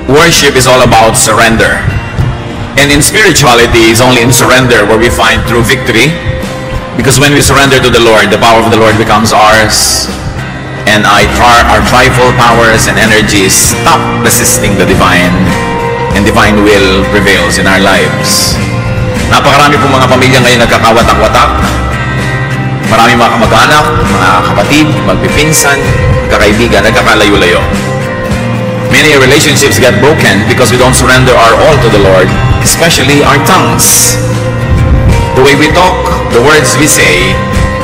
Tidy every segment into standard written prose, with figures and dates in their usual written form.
Worship is all about surrender. And in spirituality, it's only in surrender where we find true victory. Because when we surrender to the Lord, the power of the Lord becomes ours. And our trifle powers and energies stop resisting the divine. And divine will prevails in our lives. Napakarami pong mga pamilya ngayon nagkakawatak-watak. Marami mga kamag-anak, mga kapatid, magpipinsan, kakaibigan, nagkakalayo-layo. Many relationships get broken because we don't surrender our all to the Lord, especially our tongues. The way we talk, the words we say,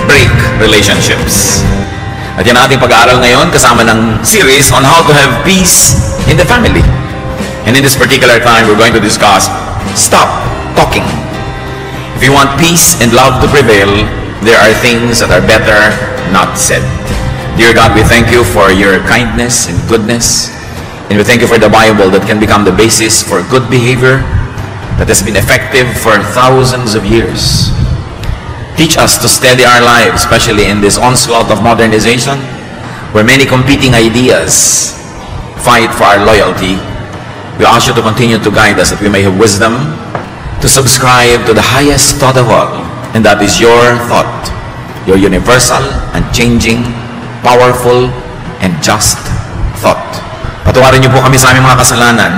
break relationships. At yan ating pag-aaral ngayon kasama ng series on how to have peace in the family. And in this particular time, we're going to discuss, stop talking. If you want peace and love to prevail, there are things that are better not said. Dear God, we thank you for your kindness and goodness. And we thank you for the Bible that can become the basis for good behavior that has been effective for thousands of years. Teach us to steady our lives, especially in this onslaught of modernization, where many competing ideas fight for our loyalty. We ask you to continue to guide us that we may have wisdom to subscribe to the highest thought of all, and that is your thought, your universal, unchanging, powerful, and just thought. Patawarin niyo po kami sa aming mga kasalanan.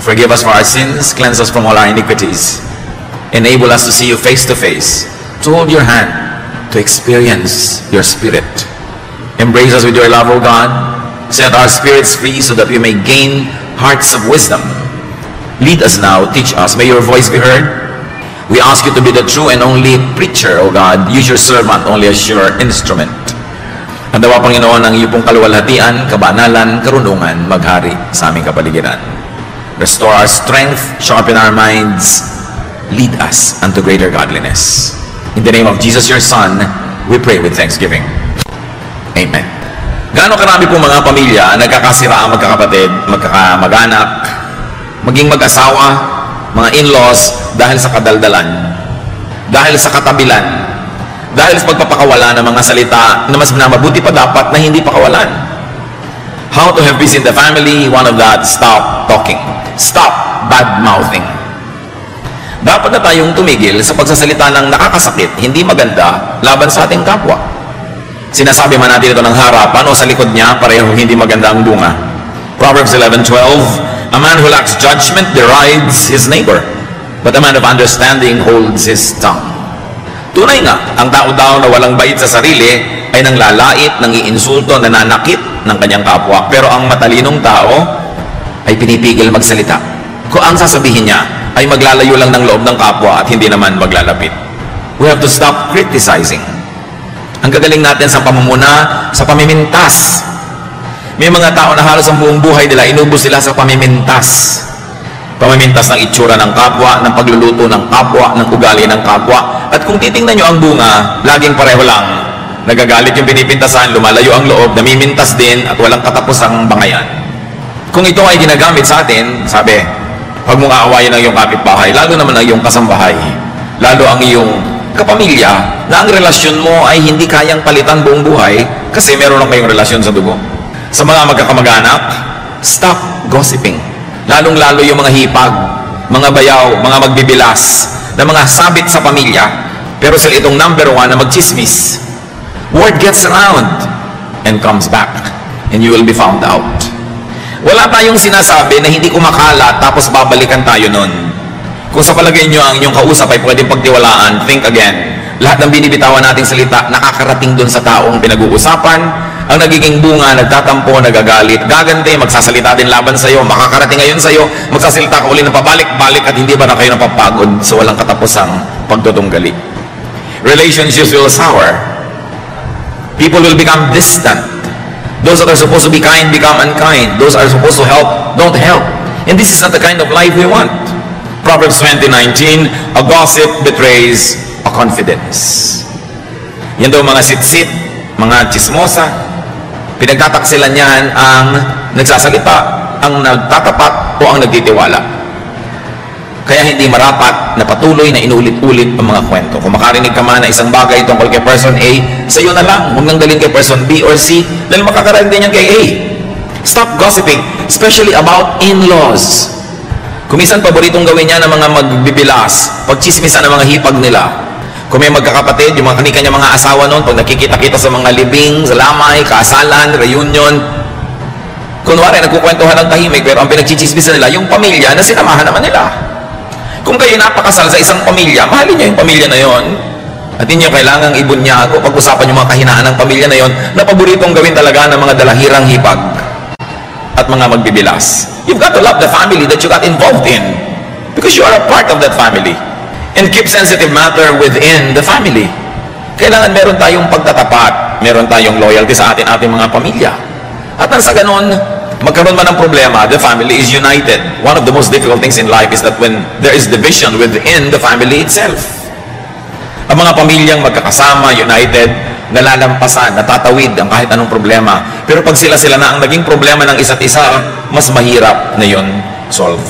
Forgive us for our sins, cleanse us from all our iniquities. Enable us to see you face to face, to hold your hand, to experience your spirit. Embrace us with your love, O God. Set our spirits free so that we may gain hearts of wisdom. Lead us now, teach us. May your voice be heard. We ask you to be the true and only preacher, O God. Use your servant only as your instrument. Ang dawa, Panginoon, ang iyong kaluwalhatian, kabanalan, karunungan, maghari sa aming kapaligiran. Restore our strength, sharpen our minds, lead us unto greater godliness. In the name of Jesus, your Son, we pray with thanksgiving. Amen. Gaano karami pong mga pamilya nagkakasira ang magkakapatid, magkakamag-anak, maging mag-asawa, mga in-laws, dahil sa kadaldalan, dahil sa katabilan, dahil sa pagpapakawala ng mga salita na mas mabuti pa dapat na hindi pakawalan. How to have peace in the family? One of that, stop talking. Stop bad-mouthing. Dapat na tayong tumigil sa pagsasalita ng nakakasakit, hindi maganda, laban sa ating kapwa. Sinasabi man natin ito ng harapan o sa likod niya, pareho hindi maganda ang bunga. Proverbs 11:12, a man who lacks judgment derides his neighbor, but a man of understanding holds his tongue. Tunay nga, ang tao daw na walang bait sa sarili ay nanglalait, nangiinsulto, nananakit ng kanyang kapwa. Pero ang matalinong tao ay pinipigil magsalita. Kung ang sasabihin niya ay maglalayo lang ng loob ng kapwa at hindi naman maglalapit. We have to stop criticizing. Ang gagaling natin sa pamumuna, sa pamimintas. May mga tao na halos ang buong buhay nila, inubos sila sa pamimintas. Pamimintas ng itsura ng kapwa, ng pagluluto ng kapwa, ng ugali ng kapwa. At kung titingnan nyo ang bunga, laging pareho lang. Nagagalit yung pinipintasan, lumalayo ang loob, namimintas din, at walang katapusang bangayan. Kung ito ay ginagamit sa atin, sabi, huwag mong aawayin ang iyong kapitbahay, lalo naman ang iyong kasambahay, lalo ang iyong kapamilya, na ang relasyon mo ay hindi kayang palitan buong buhay kasi meron na kayong relasyon sa dugo. Sa mga magkakamag-anak, stop gossiping. Lalong-lalo yung mga hipag, mga bayaw, mga magbibilas, na mga sabit sa pamilya, pero sila itong number one na magchismis. Word gets around and comes back, and you will be found out. Wala tayong sinasabi na hindi kumakalat tapos babalikan tayo nun. Kung sa palagay nyo ang inyong kausap ay pwedeng pagtiwalaan, think again. Lahat ng binibitawan nating salita, nakakarating dun sa taong pinag-uusapan. Ang nagiging bunga, nagtatampo, nagagalit, gagante, magsasalita din laban sa'yo, makakarating ngayon sa'yo, magsasalita ka uli ng pabalik-balik at hindi ba na kayo napapagod sa walang katapusang pagtutunggali. Relationships will sour. People will become distant. Those that are supposed to be kind become unkind. Those that are supposed to help don't help. And this is not the kind of life we want. Proverbs 20:19, a gossip betrays a confidence. Yan daw mga sitsit, mga chismosa, pinagtataksilan niyan ang nagsasalita, ang nagtatapat o ang nagtitiwala. Kaya hindi marapat na patuloy na inulit-ulit ang mga kwento. Kung makarinig ka man na isang bagay tungkol kay person A, sa iyo na lang, huwag nang dalhin kay person B or C, dahil makakarating din yan kay A. Stop gossiping, especially about in-laws. Kumisan paboritong gawin niya ng mga magbibilas, pagchismisan ng mga hipag nila. Kung may magkakapatid, yung mga kanya mga asawa noon, pag nakikita-kita sa mga libing, sa lamay, kasalan, reunion, kunwari, nagkukwentuhan ng tahimik, pero ang pinagchichismisan nila, yung pamilya na sinamahan naman nila. Kung kayo napakasal sa isang pamilya, mahalin niyo yung pamilya na yon. At hindi nyo kailangang ibunyago, pag-usapan yung mga kahinaan ng pamilya na yon, na paboritong gawin talaga ng mga dalahirang hipag at mga magbibilas. You've got to love the family that you got involved in, because you are a part of that family. And keep sensitive matter within the family. Kailangan meron tayong pagtatapat, meron tayong loyalty sa ating mga pamilya. At nang sa ganon, magkaroon man ng problema, the family is united. One of the most difficult things in life is that when there is division within the family itself. Ang mga pamilyang magkakasama, united, nalalampasan, natatawid ang kahit anong problema. Pero pag sila na ang naging problema ng isa't isa, mas mahirap na yun solve.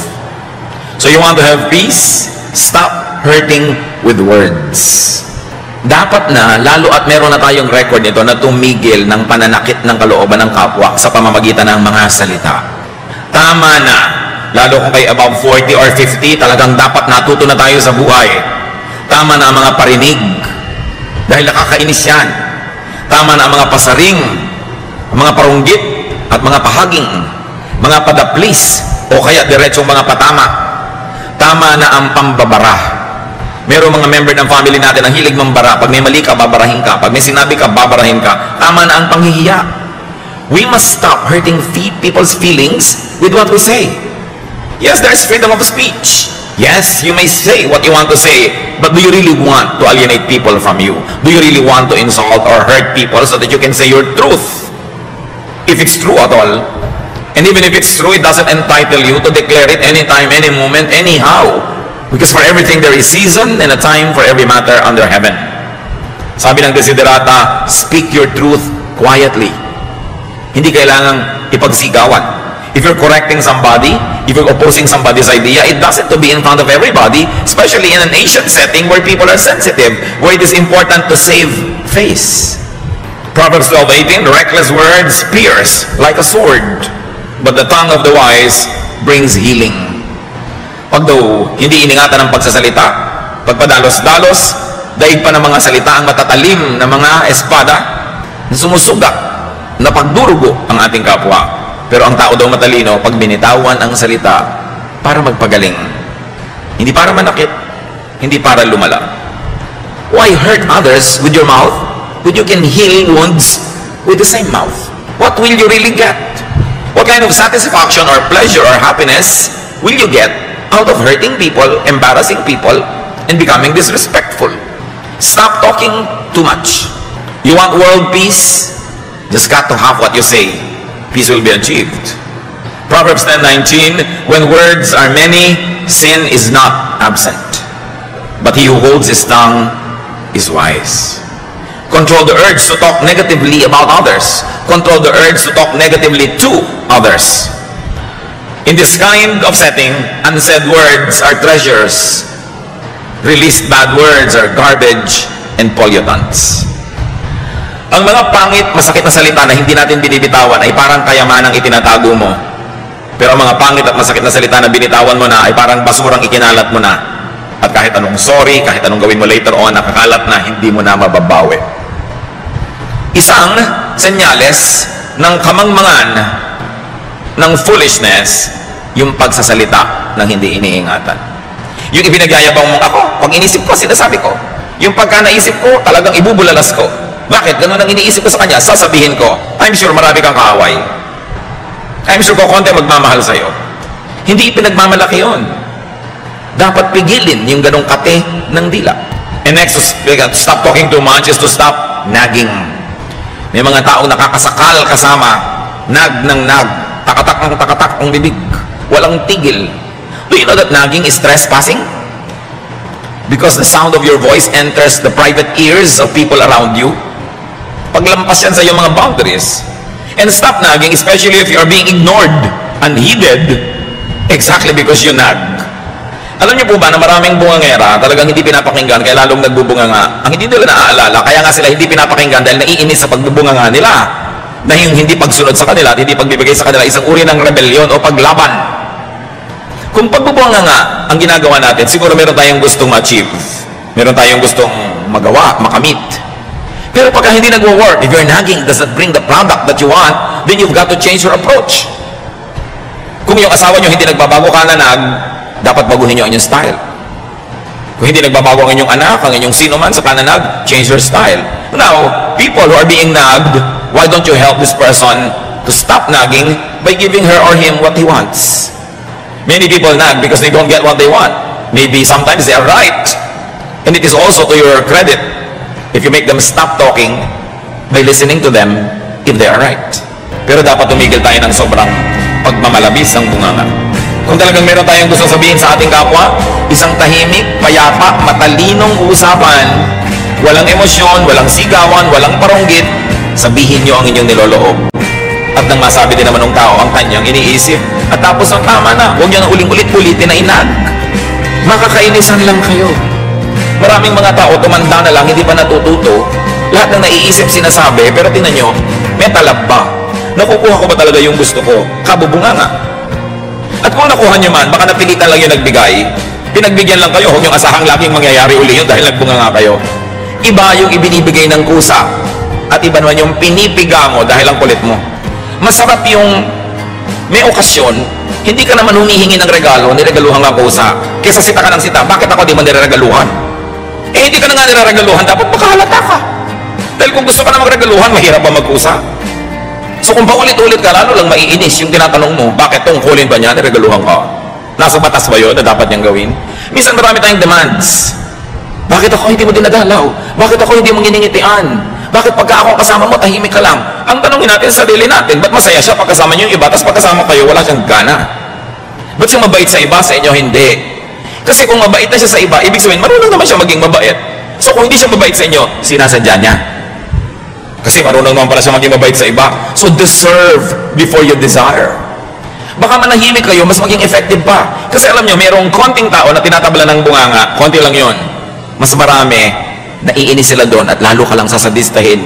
So you want to have peace? Stop hurting with words. Dapat na, lalo at meron na tayong record nito na tumigil ng pananakit ng kalooban ng kapwa sa pamamagitan ng mga salita. Tama na, lalo kung kayo above 40 or 50, talagang dapat natuto na tayo sa buhay. Tama na ang mga parinig, dahil nakakainis yan. Tama na ang mga pasaring, mga parunggit, at mga pahaging, mga padaplis, o kaya diretsong mga patama. Tama na ang pambabara. Merong mga member ng family natin ang hilig mambara. Pag may mali ka, babarahin ka. Pag may sinabi ka, babarahin ka. Tama na ang panghihiya. We must stop hurting people's feelings with what we say. Yes, there is freedom of speech. Yes, you may say what you want to say, but do you really want to alienate people from you? Do you really want to insult or hurt people so that you can say your truth? If it's true at all. And even if it's true, it doesn't entitle you to declare it anytime, any moment, anyhow. Because for everything there is season and a time for every matter under heaven. Sabi ng Desiderata, speak your truth quietly. Hindi kailangang ipagsigawan. If you're correcting somebody, if you're opposing somebody's idea, it doesn't to be in front of everybody, especially in an Asian setting where people are sensitive, where it is important to save face. Proverbs 12:18, reckless words pierce like a sword, but the tongue of the wise brings healing. Pag daw hindi iningatan ang pagsasalita, pagpadalos-dalos, daig pa ng mga salita ang matatalim na mga espada na sumusuga, na pagdurugo ang ating kapwa. Pero ang tao daw matalino, pag binitawan ang salita para magpagaling. Hindi para manakit, hindi para lumala. Why hurt others with your mouth when you can heal wounds with the same mouth? What will you really get? What kind of satisfaction or pleasure or happiness will you get out of hurting people, embarrassing people, and becoming disrespectful? Stop talking too much. You want world peace? Just got to have what you say. Peace will be achieved. Proverbs 10:19, when words are many, sin is not absent. But he who holds his tongue is wise. Control the urge to talk negatively about others. Control the urge to talk negatively to others. In this kind of setting, unsaid words are treasures. Released bad words are garbage and pollutants. Ang mga pangit, masakit na salita na hindi natin binibitawan ay parang kayamanang itinatago mo. Pero ang mga pangit at masakit na salita na binitawan mo na ay parang basurang ikinalat mo na. At kahit anong sorry, kahit anong gawin mo later on, nakakalat na, hindi mo na mababawi. Isang senyales ng kamangmangan ng foolishness, yung pagsasalita ng hindi iniingatan. Yung ibinagyayabang mo ako, pag inisip ko, sinasabi ko. Yung pagka naisip ko, talagang ibubulalas ko. Bakit? Ganun ang iniisip ko sa kanya, sasabihin ko, I'm sure marami kang kaaway. I'm sure ko konti magmamahal sa'yo. Hindi ipinagmamalaki yun. Dapat pigilin yung ganong kate ng dila. And next, to stop talking too much is to stop nagging. May mga taong nakakasakal kasama, nag ng nag, takatak ang bibig, walang tigil. Do you know that nagging is trespassing? Because the sound of your voice enters the private ears of people around you. Paglampas yan sa iyong mga boundaries. And stop nagging, especially if you are being ignored, unheeded, exactly because you nag. Alam niyo po ba na maraming bungangera talagang hindi pinapakinggan kaya lalong nagbubunganga? Ang hindi nila naaalala, kaya nga sila hindi pinapakinggan dahil naiinis sa pagbubunganga nila. na yung hindi pagsunod sa kanila at hindi pagbibigay sa kanila isang uri ng rebellion o paglaban. Kung pagbubunga nga ang ginagawa natin, siguro meron tayong gustong ma-achieve. Meron tayong gustong magawa, makamit. Pero pagka hindi nagwo-work, if your nagging doesn't bring the product that you want, then you've got to change your approach. Kung yung asawa nyo hindi nagbabago ka na dapat baguhin nyo ang inyong style. Kung hindi nagbabago ang inyong anak, ang inyong sino man sa kananag, change your style. Now, people who are being nagged, why don't you help this person to stop nagging by giving her or him what he wants? Many people nag because they don't get what they want. Maybe sometimes they are right. And it is also to your credit if you make them stop talking by listening to them if they are right. Pero dapat tumigil tayo ng sobrang pagmamalabis ang bunganga. Kung talagang meron tayong gusto sabihin sa ating kapwa, isang tahimik, payapa, matalinong usapan, walang emosyon, walang sigawan, walang paronggit, sabihin nyo ang inyong niloloob. At nang masabi din naman ng tao ang kanyang iniisip, at tapos ang tama na, huwag nyo na ulit-ulitin na inag. Makakainisan lang kayo. Maraming mga tao tumanda na lang, hindi pa natututo, lahat ng naiisip sinasabi, pero tingnan nyo, may talab ba? Nakukuha ko ba talaga yung gusto ko? Kabubunga nga. At kung nakuha nyo man, baka napilitan lang yung nagbigay, pinagbigyan lang kayo, huwag yung asahang laging mangyayari uli yun dahil nagbunga nga kayo. Iba yung ibinibigay ng kusa, at iba naman yung pinipiga mo dahil ang kulit mo. Masarap yung may okasyon, hindi ka naman humihingi ng regalo, niregaluhan nga kusa. Kesa sita ka ng sita, bakit ako di man niregaluhan? Eh hindi ka na nga niregaluhan, dapat makahalata ka. Dahil kung gusto ka na magregaluhan, mahirap ba magkusa? So kung paulit-ulit ka, lalo lang maiinis yung tinatanong mo, bakit tungkulin ba niya, niregaluhan ka? Nasa batas ba yun na dapat niyang gawin? Minsan marami tayong demands. Bakit ako hindi mo dinadalaw? Bakit ako hindi mo giningitian? Bakit pagka ako kasama mo, tahimik ka lang? Ang tanongin natin sa sarili natin, ba't masaya siya pagkasama niyo yung iba, tapos pagkasama kayo, wala siyang gana? Ba't siya mabait sa iba, sa inyo hindi? Kasi kung mabait na siya sa iba, ibig sabihin, marunong naman siya maging mabait. So kung hindi siya mabait sa inyo, sinasadya niya. Kasi marunong naman pala siya maging mabait sa iba. So deserve before you desire. Baka manahimik kayo, mas maging effective pa. Kasi alam nyo, mayroong konting tao na tinatabla ng bunganga, konti lang yon. Mas marami, naiinis sila doon at lalo ka lang sasadistahin.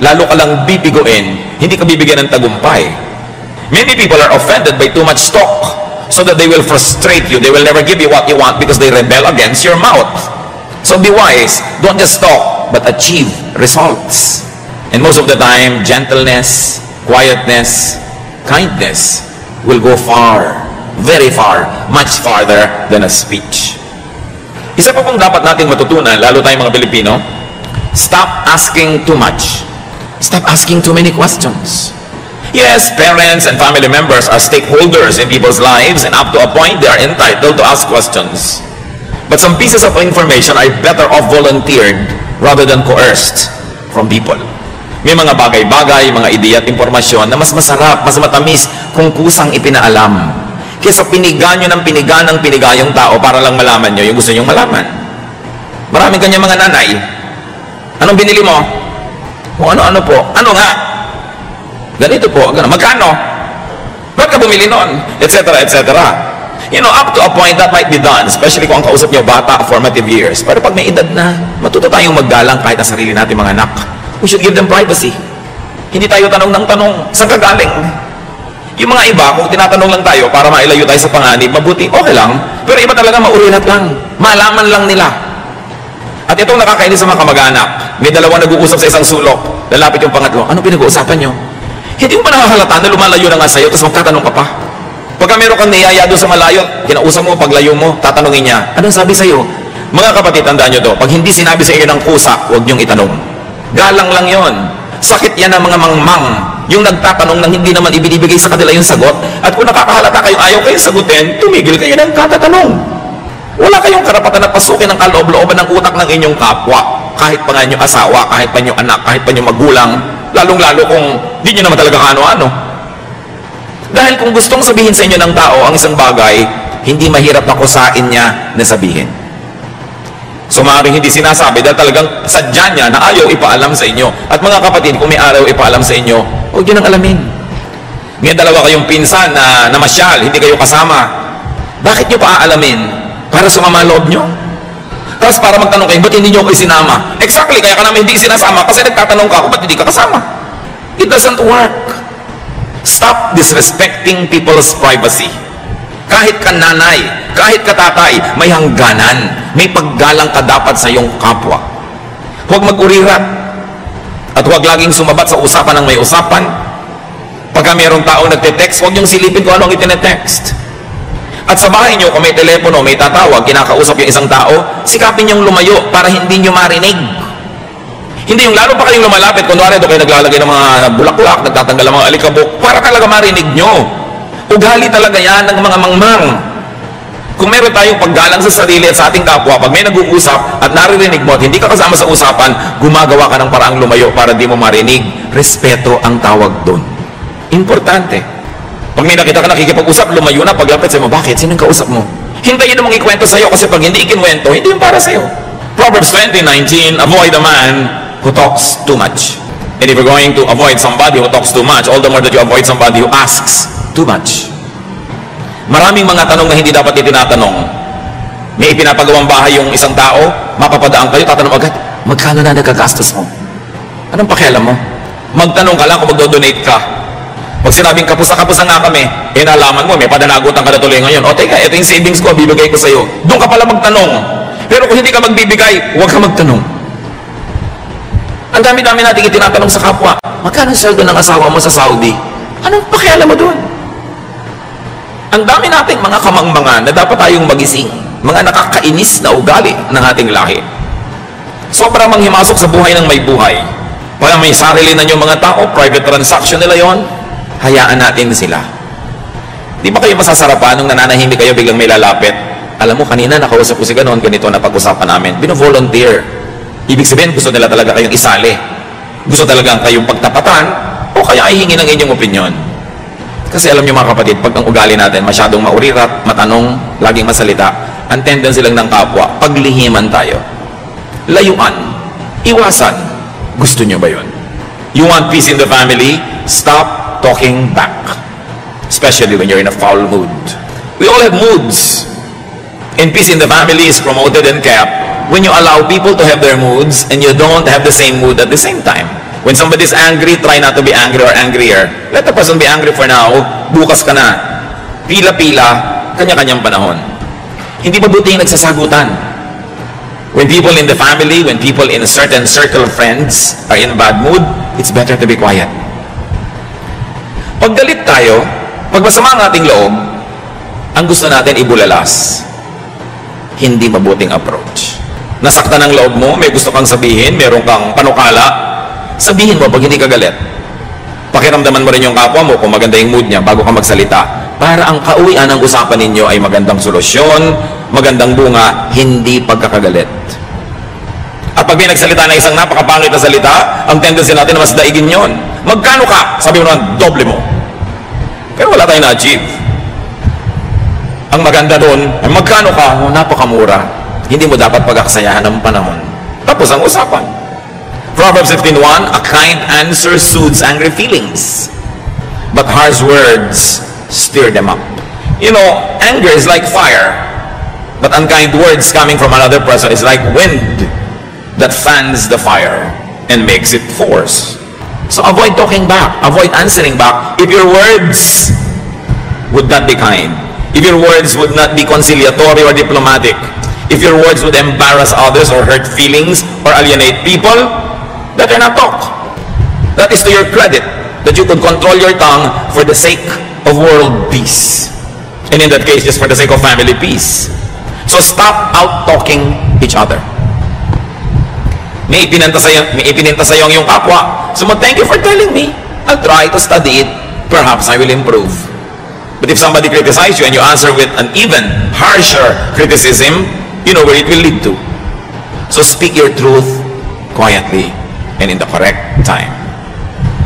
Lalo ka lang bibiguin, hindi ka bibigyan ng tagumpay. Many people are offended by too much talk so that they will frustrate you. They will never give you what you want because they rebel against your mouth. So be wise. Don't just talk, but achieve results. And most of the time, gentleness, quietness, kindness will go far, very far, much farther than a speech. Isa pa pong dapat nating matutunan, lalo tayong mga Pilipino, stop asking too much. Stop asking too many questions. Yes, parents and family members are stakeholders in people's lives, and up to a point, they are entitled to ask questions. But some pieces of information are better off volunteered rather than coerced from people. May mga bagay-bagay, mga ideya at impormasyon na mas masarap, mas matamis kung kusang ipinaalam. Kesa piniga nyo ng piniga yung tao para lang malaman nyo yung gusto nyong malaman. Maraming kanya mga nanay. Anong binili mo? O ano po? Ano nga? Ganito po. Magkano? Ba't ka bumili nun? Etc. etc. You know, up to a point that might be done, especially kung ang kausap nyo bata, formative years. Pero pag may edad na, matuto tayong maggalang kahit ang sarili natin mga anak. We should give them privacy. Hindi tayo tanong ng tanong, saan ka galing? Yung mga iba, kung tinatanong lang tayo para mailayo tayo sa panganib, mabuti, okay lang. Pero iba talaga maurinat lang. Malaman lang nila. At itong nakakainis sa mga kamag-anak, may dalawang nag-uusap sa isang sulok. Lalapit yung pangatlo, ano pinag-uusapan nyo? Hindi mo ba nakahalata na lumalayo na nga sa'yo, tapos magtatanong ka pa? Pagka meron kang niyaya doon sa malayo, kinausap mo, paglayo mo, tatanungin niya, anong sabi sa'yo? Mga kapatid, tandaan nyo to, pag hindi sinabi sa inyo ng kusa, huwag nyong itanong. Galang lang yon. Sakit yan ng mga mangmang, yung nagtatanong nang hindi naman ibinibigay sa kanila yung sagot. At kung nakakahalata kayong ayaw kayong sagutin, tumigil kayo ng katatanong. Wala kayong karapatan na pasukin ang kaloob-looban ng utak ng inyong kapwa. Kahit pa nga inyong asawa, kahit pa inyong anak, kahit pa inyong magulang, lalong-lalo kung di nyo naman talaga ano-ano. Dahil kung gustong sabihin sa inyo ng tao ang isang bagay, hindi mahirap na kusain niya na sabihin. So maaaring hindi sinasabi dahil talagang sadya niya na ayaw ipaalam sa inyo. At mga kapatid, kung may araw ipaalam sa inyo, huwag nyo nang alamin. May dalawa kayong pinsan na namasyal, hindi kayo kasama. Bakit nyo pa aalamin? Para sumama loob nyo? Tapos para magtanong kayo, ba't hindi nyo ako isinama? Exactly, kaya ka namin hindi sinasama kasi nagtatanong ka ako, ba't hindi ka kasama? It doesn't work. Stop disrespecting people's privacy. Kahit ka nanay, kahit ka tatay, may hangganan. May paggalang ka dapat sa iyong kapwa. Huwag mag-urirat. At huwag laging sumabat sa usapan ng may usapan. Pagka mayroong taong nagte-text, huwag niyong silipin kung anong itine-text. At sa bahay niyo, kung may telepono, may tatawag, kinakausap yung isang tao, sikapin niyong lumayo para hindi niyo marinig. Hindi yung lalo pa kayong lumalapit, kunwari doon kayo naglalagay ng mga bulaklak, nagtatanggal ng mga alikabok, para talaga marinig nyo. Ugali talaga yan ng mga mangmang. Kung meron tayong paggalang sa sarili at sa ating kapwa, pag may nag-uusap at naririnig mo at hindi ka kasama sa usapan, gumagawa ka ng paraang lumayo para di mo marinig. Respeto ang tawag doon. Importante. Pag may nakita ka nakikipag-usap, lumayo na, paglapit sa'yo mo, bakit? Sinong kausap mo? Hintayin mo mong ikwento sa'yo kasi pag hindi ikinwento, hindi yung para sa'yo. Proverbs 20:19, avoid a man who talks too much. And if you're going to avoid somebody who talks too much, all the more that you avoid somebody who asks too much. Maraming mga tanong na hindi dapat itinatanong. May ipinapagawang bahay yung isang tao, mapapadaan kayo, tatanong agad, magkano na nagagastos mo? Anong pakialam mo? Magtanong ka lang kung magdo-donate ka. Pag sinabing kapusa-kapusa nga kami, nalaman mo, may padanagutan ka na tuloy ngayon. O teka, ito yung savings ko, bibigay ko sa'yo. Doon ka pala magtanong. Pero kung hindi ka magbibigay, huwag ka magtanong. Ang dami-dami natin itinatanong sa kapwa, magkano sweldo ng asawa mo sa Saudi? Anong pakialam mo doon? Ang dami nating mga kamangmangan na dapat tayong magising, mga nakakainis na ugali ng ating lahi. Sobrang manghimasok sa buhay ng may buhay. Pag may sarili na yung mga tao, private transaction nila yon, hayaan natin sila. Di ba kayo masasarapan nung nananahimik kayo biglang may lalapit? Alam mo, kanina nakausap ko si ganon, ganito na pag-usapan namin. Bino-volunteer. Ibig sabihin, gusto nila talaga kayong isali. Gusto talaga kayong pagtapatan o kaya ihingi ng inyong opinion. Kasi alam niyo mga kapatid, pag ang ugali natin masyadong maurirat, matanong, laging masalita, ang tendency lang ng kapwa, paglihiman tayo. Layuan. Iwasan. Gusto niyo ba yun? You want peace in the family? Stop talking back. Especially when you're in a foul mood. We all have moods. And peace in the family is promoted and kept when you allow people to have their moods and you don't have the same mood at the same time. When somebody's angry, try not to be angry or angrier. Let the person be angry for now, bukas ka na. Pila-pila, kanya-kanyang panahon. Hindi mabuti yung nagsasagutan. When people in the family, when people in a certain circle of friends are in a bad mood, it's better to be quiet. Pag galit tayo, pag masama ang ating loob, ang gusto natin ibulalas. Hindi mabuting approach. Nasaktan ang loob mo, may gusto kang sabihin, meron kang panukala, sabihin mo pag hindi ka galit. Pakiramdaman mo rin yung kapwa mo kung maganda yung mood niya bago ka magsalita. Para ang kauwian ng usapan ninyo ay magandang solusyon, magandang bunga, hindi pagkakagalit. At pag may nagsalita na isang napakapangit na salita, ang tendency natin na mas daigin yon. Magkano ka? Sabi mo naman, doble mo. Pero wala tayong na-achieve. Ang maganda doon, ay magkano ka? Oh, napakamura. Hindi mo dapat pag-aksayahan ng panahon. Tapos ang usapan. Proverbs 15:1, a kind answer soothes angry feelings, but harsh words stir them up. You know, anger is like fire, but unkind words coming from another person is like wind that fans the fire and makes it force. So avoid talking back, avoid answering back if your words would not be kind, if your words would not be conciliatory or diplomatic, if your words would embarrass others or hurt feelings or alienate people, better not talk. That is to your credit, that you could control your tongue for the sake of world peace. And in that case, just for the sake of family peace. So stop out-talking each other. May ipinenta sa'yo ang iyong kapwa. So thank you for telling me. I'll try to study it. Perhaps I will improve. But if somebody criticizes you and you answer with an even harsher criticism, you know where it will lead to. So speak your truth quietly and in the correct time.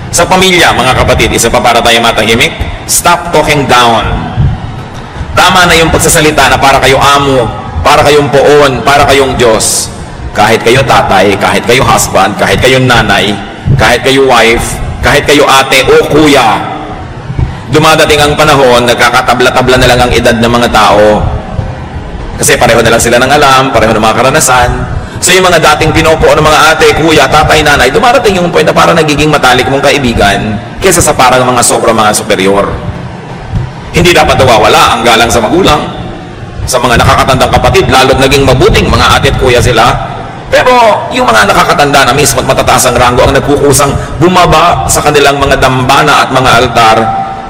Sa pamilya, mga kapatid, isa pa para tayo matahimik, stop talking down. Tama na yung pagsasalita na para kayo amo, para kayong poon, para kayong Diyos. Kahit kayo tatay, kahit kayo husband, kahit kayo nanay, kahit kayo wife, kahit kayo ate o kuya, dumadating ang panahon, nagkakatabla-tabla na lang ang edad ng mga tao. Kasi pareho na lang sila ng alam, pareho ng mga karanasan. So yung mga dating pinupo ng mga ate, kuya, tatay, nanay, dumarating yung point na parang nagiging matalik mong kaibigan kesa sa parang mga sobrang mga superior. Hindi dapat nawawala ang galang sa magulang, sa mga nakakatandang kapatid, lalo't naging mabuting mga ate at kuya sila. Pero yung mga nakakatanda na mismo at matataas ang ranggo ang nagkukusang bumaba sa kanilang mga dambana at mga altar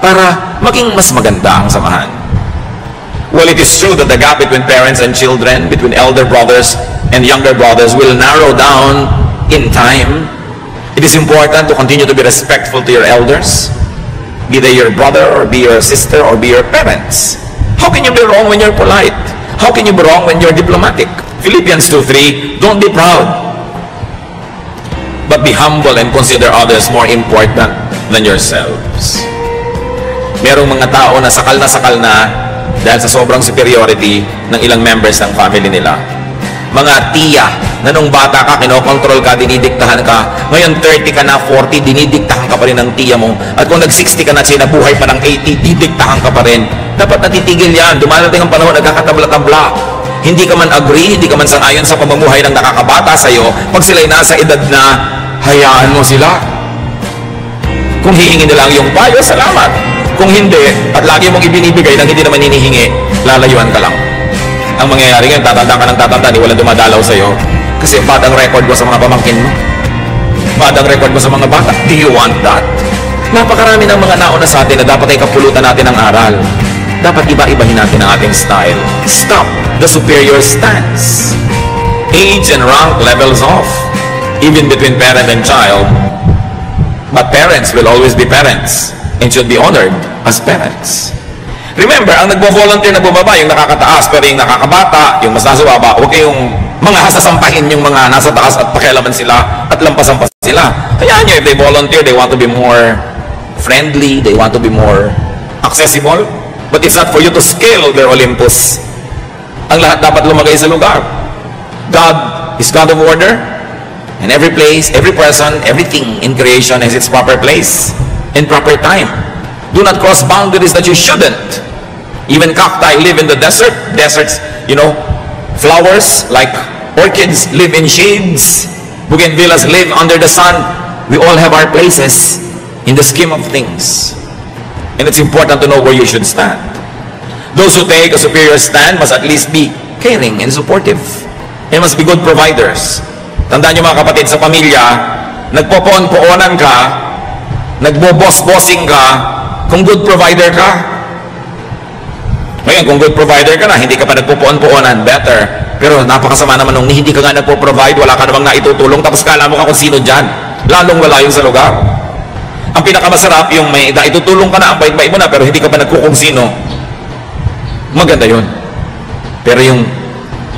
para maging mas maganda ang samahan. Well, it is true that the gap between parents and children, between elder brothers and younger brothers will narrow down in time. It is important to continue to be respectful to your elders, be they your brother or be your sister or be your parents. How can you be wrong when you're polite? How can you be wrong when you're diplomatic? Philippians 2:3, don't be proud, but be humble and consider others more important than yourselves. Merong mga tao na sakal na dahil sa sobrang superiority ng ilang members ng family nila. Mga tiya na nung bata ka, kinokontrol ka, dinidiktahan ka. Ngayon 30 ka na, 40, dinidiktahan ka pa rin ng tiya mo. At kung nag-60 ka na, siya nabuhay pa ng 80, didiktahan ka pa rin. Dapat natitigil yan. Dumarating ang panahon, nagkakatabla-tabla. Hindi ka man agree, hindi ka man sang-ayon sa pamumuhay ng nakakabata sa'yo. Pag sila'y nasa edad na, hayaan mo sila. Kung hihingi nila ang iyong payo, salamat. Kung hindi, at lagi mong ibinibigay nang hindi naman hinihingi, lalayuan ka lang. Ang mangyayari ngayon, tatanda ka ng tatanda, di walang dumadalaw sa'yo. Kasi bad ang record mo sa mga pamangkin mo. Bad ang record mo sa mga bata. Do you want that? Napakarami ng mga nauna sa atin na dapat ay kapulutan natin ng aral. Dapat iba-ibahin natin ang ating style. Stop the superior stance. Age and rank levels off, even between parent and child. But parents will always be parents and should be honored as parents. Remember, ang nagbo-volunteer na bumaba, yung nakakataas, pero yung nakakabata, yung mas nasa baba, huwag kayong mga hasasampahin yung mga nasa taas at pakialaman sila at lampasan pa sila. Kaya nyo, if they volunteer, they want to be more friendly, they want to be more accessible, but it's not for you to scale their Olympus. Ang lahat dapat lumagay sa lugar. God is God of order, and every place, every person, everything in creation has its proper place in proper time. Do not cross boundaries that you shouldn't. Even cacti live in the desert. Deserts, flowers like orchids live in shades. Bougainvilleas live under the sun. We all have our places in the scheme of things. And it's important to know where you should stand. Those who take a superior stand must at least be caring and supportive. They must be good providers. Tandaan nyo mga kapatid, sa pamilya, nagpopoon-poonan ka, nagbo-boss-bossing ka, kung good provider ka. Ngayon, kung good provider ka na, hindi ka pa nagpupuon-puonan, better. Pero napakasama naman nung hindi ka nga nagpo-provide, wala ka namang naitutulong, tapos kala mo ka kung sino dyan. Lalong wala yun sa lugar. Ang pinakamasarap, yung may naitutulong ka na, ang bait-bait mo na, pero hindi ka pa nagkukung sino. Maganda yun. Pero yung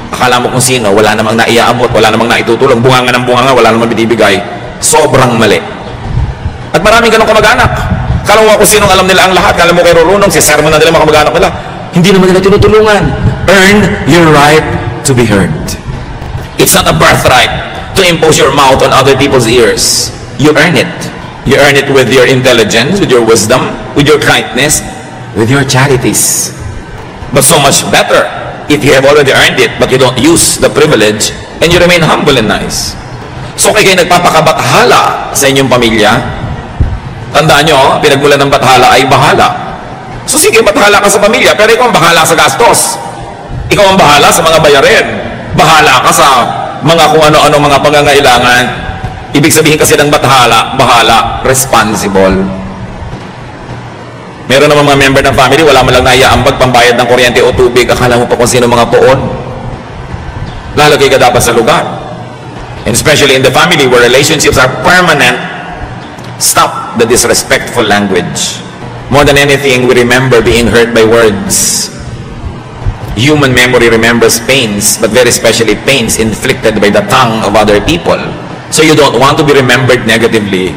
akala mo kung sino, wala namang naiaabot, wala namang naitutulong, bunganga ng bunganga, wala namang binibigay, sobrang mali. At maraming ganong kamag-anak. Kala mo kung sinong alam nila ang lahat, kala mo kay Rorunong, si sermon na nila mga kamag-anak nila. Hindi naman nila tinutulungan. Earn your right to be heard. It's not a birthright to impose your mouth on other people's ears. You earn it. You earn it with your intelligence, with your wisdom, with your kindness, with your charities. But so much better if you have already earned it, but you don't use the privilege, and you remain humble and nice. So kayo nagpapakabathala sa inyong pamilya, tandaan nyo, pinagmulan ng bathala ay bahala. So sige, bathala ka sa pamilya, pero ikaw ang bahala sa gastos. Ikaw ang bahala sa mga bayarin. Bahala ka sa mga kung ano-ano mga pangangailangan. Ibig sabihin kasi ng bathala, bahala, responsible. Meron naman mga member ng family, wala man lang naiaambag pambayad ng kuryente o tubig, akala mo pa kung sino mga poon. Lalagay ka dapat sa lugar. And especially in the family where relationships are permanent, stop the disrespectful language. More than anything, we remember being hurt by words. Human memory remembers pains, but very especially pains inflicted by the tongue of other people. So you don't want to be remembered negatively.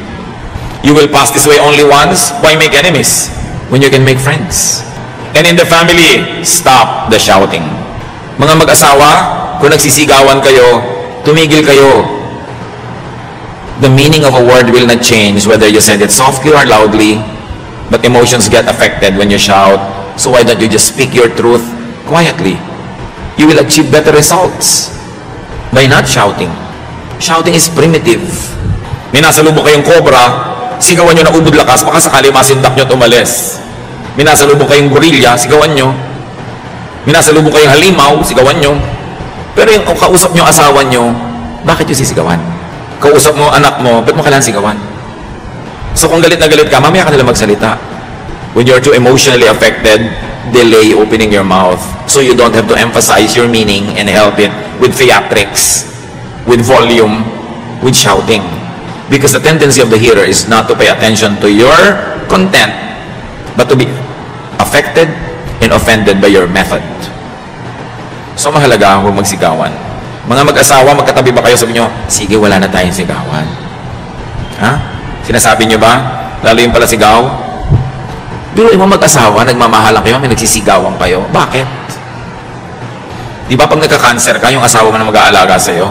You will pass this way only once. Why make enemies when you can make friends? And in the family, stop the shouting. Mga mag-asawa, kung nagsisigawan kayo, tumigil kayo. The meaning of a word will not change whether you send it softly or loudly, but emotions get affected when you shout. So why don't you just speak your truth quietly? You will achieve better results. by not shouting. Shouting is primitive. May nasalubong kayong cobra, sigawan nyo na ubod lakas, baka sakali masindak nyo at umalis. May nasalubong kayong gorilla, sigawan nyo. May nasalubong kayong halimaw, sigawan nyo. Pero yung kausap nyo asawa nyo, bakit nyo sisigawan? Kausap mo anak mo, ba't mo kailangan sigawan? So kung galit na galit ka, mamaya ka nila magsalita. When you're too emotionally affected, delay opening your mouth so you don't have to emphasize your meaning and help it with theatrics, with volume, with shouting. Because the tendency of the hearer is not to pay attention to your content, but to be affected and offended by your method. So mahalaga, huwag magsigawan. Mga mag-asawa, magkatabi ba kayo? Sabi nyo, sige, wala na tayong sigawan. Ha? Sinasabi nyo ba? Lalo yung pala sigaw? Pero yung mag-asawa, nagmamahalan kayo, may nagsisigawan kayo. Bakit? Di ba pag nagka-cancer ka, yung asawa mo na mag-aalaga sa'yo?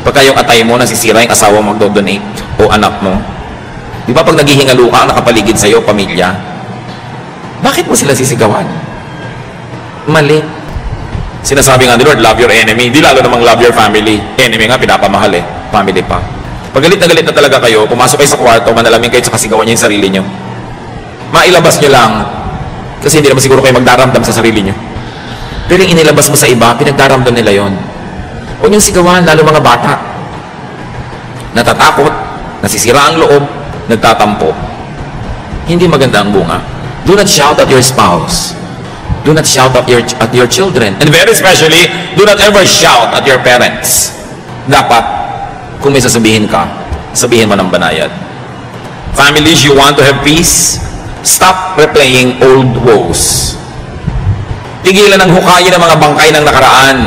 Pagka yung atay mo, nasisira yung asawa mo magdo-donate o anak mo. Di ba pag naghihingalo ka, ang nakapaligid sa'yo, pamilya? Bakit mo sila sisigawan? Mali. Sinasabi nga ni Lord, love your enemy. Di lalo namang love your family. Enemy nga, pinapamahal eh. Family pa. Pag galit na talaga kayo, pumasok kayo sa kwarto, manalamin kayo, tsaka sigawan nyo yung sarili nyo. Mailabas nyo lang. Kasi hindi naman siguro kayo magdaramdam sa sarili nyo. Pero yung inilabas mo sa iba, pinagdaramdam nila yon. Huwag yung sigawan, lalo mga bata. Natatakot, nasisira ang loob, nagtatampo. Hindi maganda ang bunga. Do not shout at your spouse. Do not shout at your children. And very especially, do not ever shout at your parents. Dapat, kung may sasabihin ka, sabihin mo ng banayad. Families, you want to have peace? Stop replaying old woes. Tigilan ng hukayin ng mga bangkay ng nakaraan.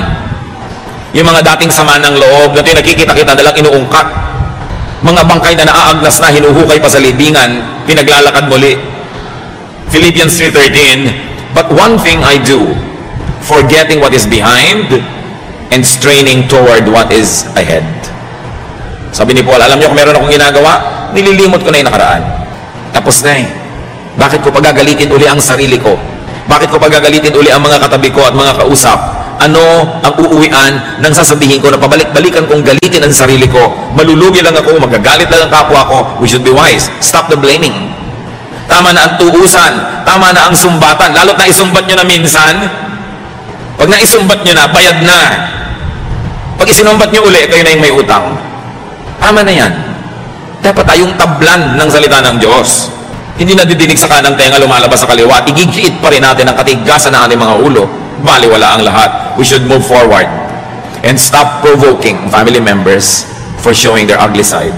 Yung mga dating sama ng loob, na nakikita-kita na lang inuungkat. Mga bangkay na naaagnas na, hinuhukay pa sa libingan, pinaglalakad muli. Philippians 3:13, but one thing I do, forgetting what is behind and straining toward what is ahead. Sabi ni Paul, alam niyo kung meron akong ginagawa, nililimot ko na yung nakaraan. Tapos na eh. Bakit ko pagagalitin uli ang sarili ko? Bakit ko pagagalitin uli ang mga katabi ko at mga kausap? Ano ang uuwian ng sasabihin ko na pabalik-balikan kong galitin ang sarili ko? Malulugi lang ako, magagalit lang ang kapwa ko. We should be wise. Stop the blaming. Tama na ang tuusan. Tama na ang sumbatan. Lalo't na isumbat nyo na minsan. Pag naisumbat nyo na, bayad na. Pag isinumbat nyo uli, kayo na yung may utang. Tama na yan. Dapat tayong tablan ng salita ng Diyos. Hindi nadidinig sa kanang tenga, lumalabas sa kaliwa. Igigit pa rin natin ang katigasan ng ating mga ulo. Baliwala ang lahat. We should move forward and stop provoking family members for showing their ugly side.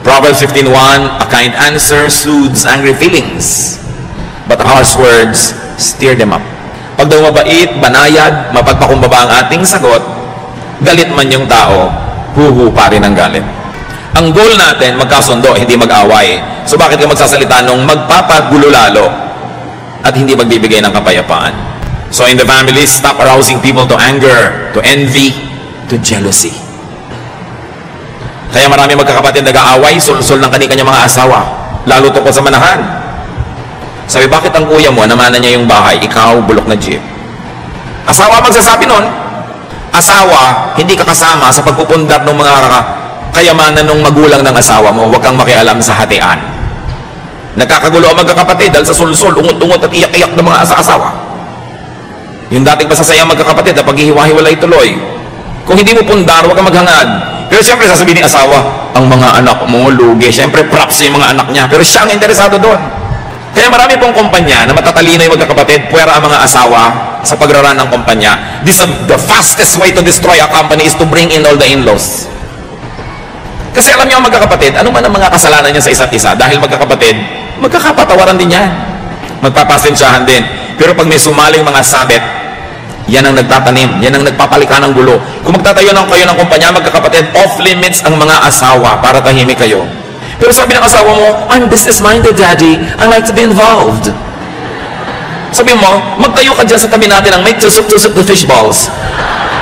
Proverbs 15:1, a kind answer soothes angry feelings, but harsh words stir them up. Pag daw mabait, banayad, mapagpakumbaba ang ating sagot, galit man yung tao, huhu pa rin ang galit. Ang goal natin, magkasundo, hindi mag-away. So bakit ka magsasalita nung magpapagulo lalo at hindi magbibigay ng kapayapaan? So in the family, stop arousing people to anger, to envy, to jealousy. Kaya marami magkakapatid nag-aaway, sul-sul ng kani-kanya mga asawa, lalo tungkol sa manahan. Sabi, bakit ang kuya mo, namana niya yung bahay, ikaw, bulok na jeep? Asawa magsasabi nun. Asawa, hindi ka kasama sa pagpupundar ng mga kayamanan ng magulang ng asawa mo. Huwag kang makialam sa hatian. Nagkakagulo ang magkakapatid dahil sa sul-sul, ungot-ungot at iyak-iyak ng mga asawa. Yung dating masasayang magkakapatid na paghihiwa-hiwalay tuloy. Kung hindi mo pundar, huwag kang maghangad. Pero siyempre sasabihin ni asawa, ang mga anak mo lugi. Siyempre props yung mga anak niya. Pero siya ang interesado doon. Kaya marami pong kumpanya na matatalino yung magkakapatid, puwera ang mga asawa sa pagraran ng kumpanya. The fastest way to destroy a company is to bring in all the in-laws. Kasi alam niyo ang magkakapatid, ano man ang mga kasalanan niya sa isa't isa, dahil magkakapatid, magkakapatawaran din yan. Magpapasensyahan din. Pero pag may sumaling mga sabit, yan ang nagtatanim, yan ang nagpapalika ng gulo. Kung magtatayo ng kayo ng kumpanya, magkakapatid, off-limits ang mga asawa para tahimik kayo. Pero sabi ng asawa mo, I'm business-minded, Daddy. I like to be involved. Sabi mo, magtayo ka dyan sa tabi natin ang make tusok-tusok the fish balls.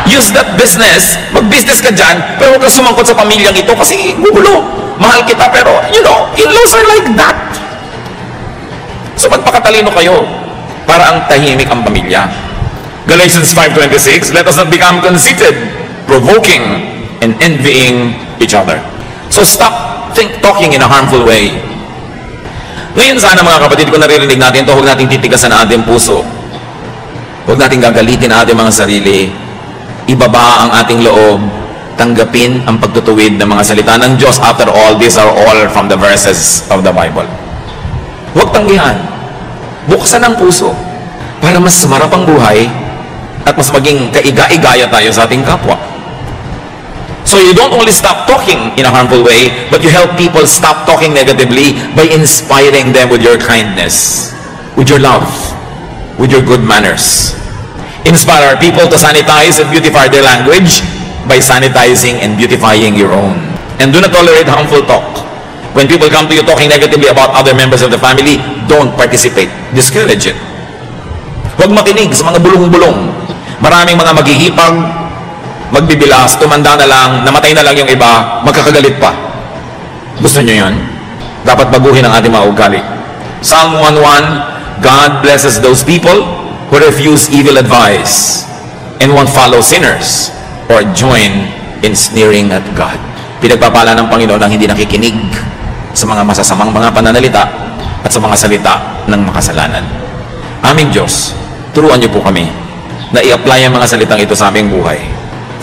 Use that business. Mag-business ka dyan, pero huwag ka sumangkot sa pamilyang ito kasi gugulo. Mahal kita, pero, you know, in-laws are like that. So magpakatalino kayo para ang tahimik ang pamilya. Galatians 5:26, let us not become conceited, provoking and envying each other. So stop talking in a harmful way. Ngayon sana mga kapatid, kung naririnig natin ito, huwag natin titigasan ang ating puso. Huwag natin gagalitin ang ating mga sarili. Ibaba ang ating loob. Tanggapin ang pagtutuwid ng mga salita ng Diyos. After all, these are all from the verses of the Bible. Huwag tanggihan. Buksan ang puso para mas sumarap ang buhay at mas maging kaiga-igaya tayo sa ating kapwa. So you don't only stop talking in a harmful way, but you help people stop talking negatively by inspiring them with your kindness, with your love, with your good manners. Inspire people to sanitize and beautify their language by sanitizing and beautifying your own. And do not tolerate harmful talk. When people come to you talking negatively about other members of the family, don't participate. Discourage it. Huwag makinig sa mga bulong-bulong. Maraming mga maghihipag, magbibilas, tumanda na lang, namatay na lang yung iba, magkakagalit pa. Gusto nyo yun? Dapat baguhin ang ating mga ugali. Psalm 1:1, God blesses those people who refuse evil advice and won't follow sinners or join in sneering at God. Pinagpapala ng Panginoon ang hindi nakikinig sa mga masasamang mga pananalita at sa mga salita ng makasalanan. Aming Diyos, turuan niyo po kami na i-apply ang mga salitang ito sa aming buhay.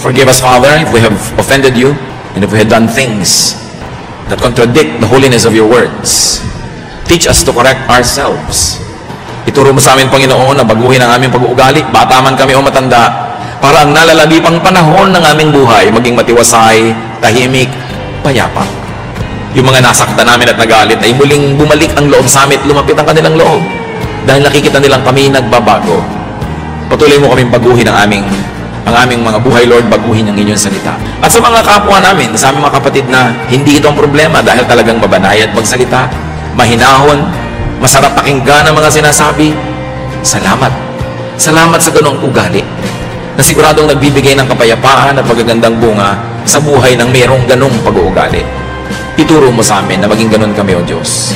Forgive us, Father, if we have offended you and if we have done things that contradict the holiness of your words. Teach us to correct ourselves. Ituro mo sa amin, Panginoon, na baguhin ang aming pag-uugali, bata man kami o matanda, para ang nalalagi pang panahon ng aming buhay maging matiwasay, tahimik, payapa. Yung mga nasaktan namin at nagalit ay muling bumalik ang loob sa amin at lumapit ang kanilang loob dahil nakikita nilang kami nagbabago. Patuloy mo kaming baguhin ang aming mga buhay, Lord, baguhin ang inyong salita. At sa mga kapwa namin, sa aming mga kapatid na hindi itong problema dahil talagang mabanay at magsalita, mahinahon, masarap pakinggan ang mga sinasabi, salamat. Salamat sa ganong ugali na siguradong nagbibigay ng kapayapaan at magagandang bunga sa buhay ng mayroong ganong pag-uugali. Ituro mo sa amin na maging ganon kami, O Diyos.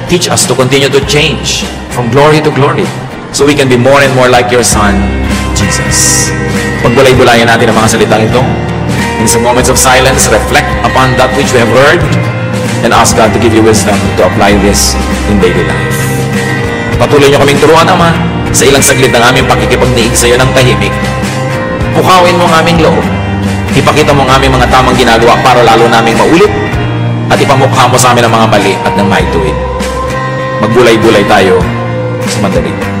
Teach us to continue to change from glory to glory so we can be more and more like your Son, Jesus. Pagbulay-bulayan natin ang mga salitang ito. In some moments of silence, reflect upon that which we have heard and ask God to give you wisdom to apply this in daily life. Patuloy niyo kaming turuan, Ama, sa ilang saglit ng aming pakikipagniig sa iyo ng tahimik. Pukawin mo ang aming loob. Ipakita mo ang aming mga tamang ginagawa para lalo naming maulit at ipamukha mo sa amin ang mga mali at ng maituwid. Magbulay-bulay tayo sa madali.